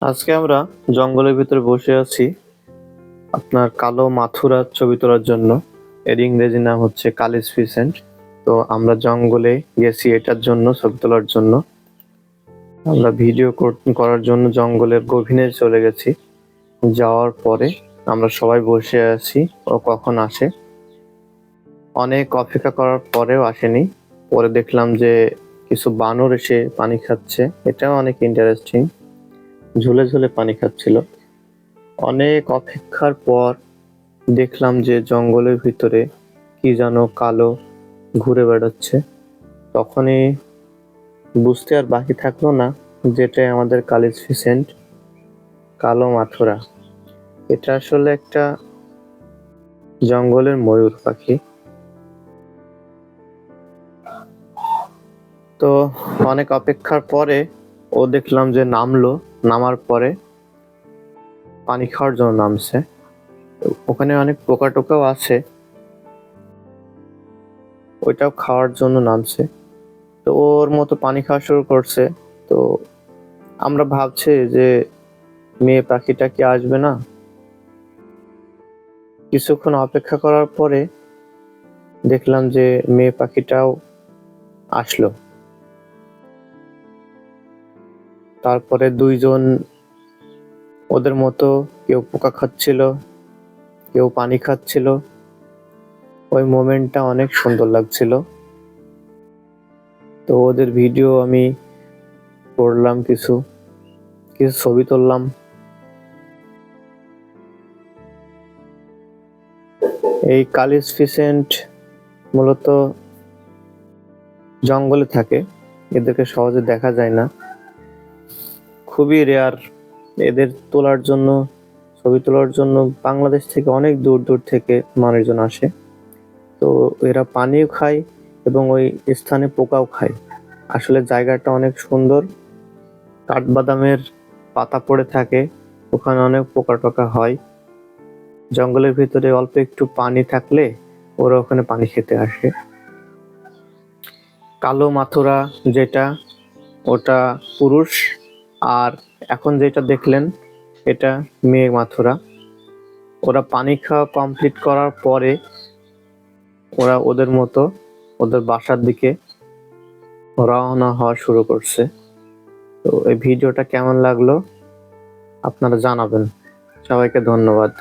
আজকে আমরা জঙ্গলের ভিতরে বসে আছি আপনার কালো মাথুরার ছবি তোলার জন্য। এর ইংরেজি নাম হচ্ছে কালিস ফিসেন্ট। তো আমরা জঙ্গলে গেছি এটার জন্য, ছবি তোলার জন্য। আমরা ভিডিও করার জন্য জঙ্গলের গভীরে চলে গেছি। যাওয়ার পরে আমরা সবাই বসে আছি, ও কখন আসে। অনেক অপেক্ষা করার পরেও আসেনি। পরে দেখলাম যে কিছু বানর এসে পানি খাচ্ছে, এটাও অনেক ইন্টারেস্টিং। ঝুলে ঝুলে পানি খাচ্ছিল। অনেক অপেক্ষার পর দেখলাম যে জঙ্গলের ভিতরে কি যেন কালো ঘুরে বেড়াচ্ছে। তখনই বুঝতে আর বাকি থাকলো না যেটাই আমাদের কালিস ফিসেন্ট, কালো মাথুরা। এটা আসলে একটা জঙ্গলের ময়ূর পাখি। তো অনেক অপেক্ষার পরে ও দেখলাম যে নামলো। নামার পরে পানি খাওয়ার জন্য নামছে। ওখানে অনেক পোকা টোকাও আছে, ওইটাও খাওয়ার জন্য নামছে। তো ওর মতো পানি খাওয়া শুরু করছে। তো আমরা ভাবছি যে মেয়ে পাখিটা কি আসবে না। কিছুক্ষণ অপেক্ষা করার পরে দেখলাম যে মেয়ে পাখিটাও আসলো। তারপরে দুইজন ওদের মতো কেউ পোকা খাচ্ছিল, কেউ পানি খাচ্ছিল। ওই মোমেন্টটা অনেক সুন্দর লাগছিল। তো ওদের ভিডিও আমি করলাম, কিছু কিছু ছবি তুললাম। এই কালিস ফিসেন্ট মূলত জঙ্গলে থাকে, এদেরকে সহজে দেখা যায় না, খুবই রেয়ার। এদের তোলার জন্য, ছবি তোলার জন্য বাংলাদেশ থেকে অনেক দূর দূর থেকে মানুষজন আসে। তো এরা পানিও খায় এবং ওই স্থানে পোকাও খায়। আসলে জায়গাটা অনেক সুন্দর। কাঠবাদামের পাতা পড়ে থাকে, ওখানে অনেক পোকা টোকা হয়। জঙ্গলের ভিতরে অল্প একটু পানি থাকলে ওরা ওখানে পানি খেতে আসে। কালো মাথুরা যেটা, ওটা পুরুষ। আর এখন যেটা দেখলেন, এটা মেয়ে মাথুরা। ওরা পানি খাওয়া কমপ্লিট করার পরে ওরা ওদের মতো ওদের বাসার দিকে রওনা হওয়া শুরু করছে। তো এই ভিডিওটা কেমন লাগলো আপনারা জানাবেন। সবাইকে ধন্যবাদ।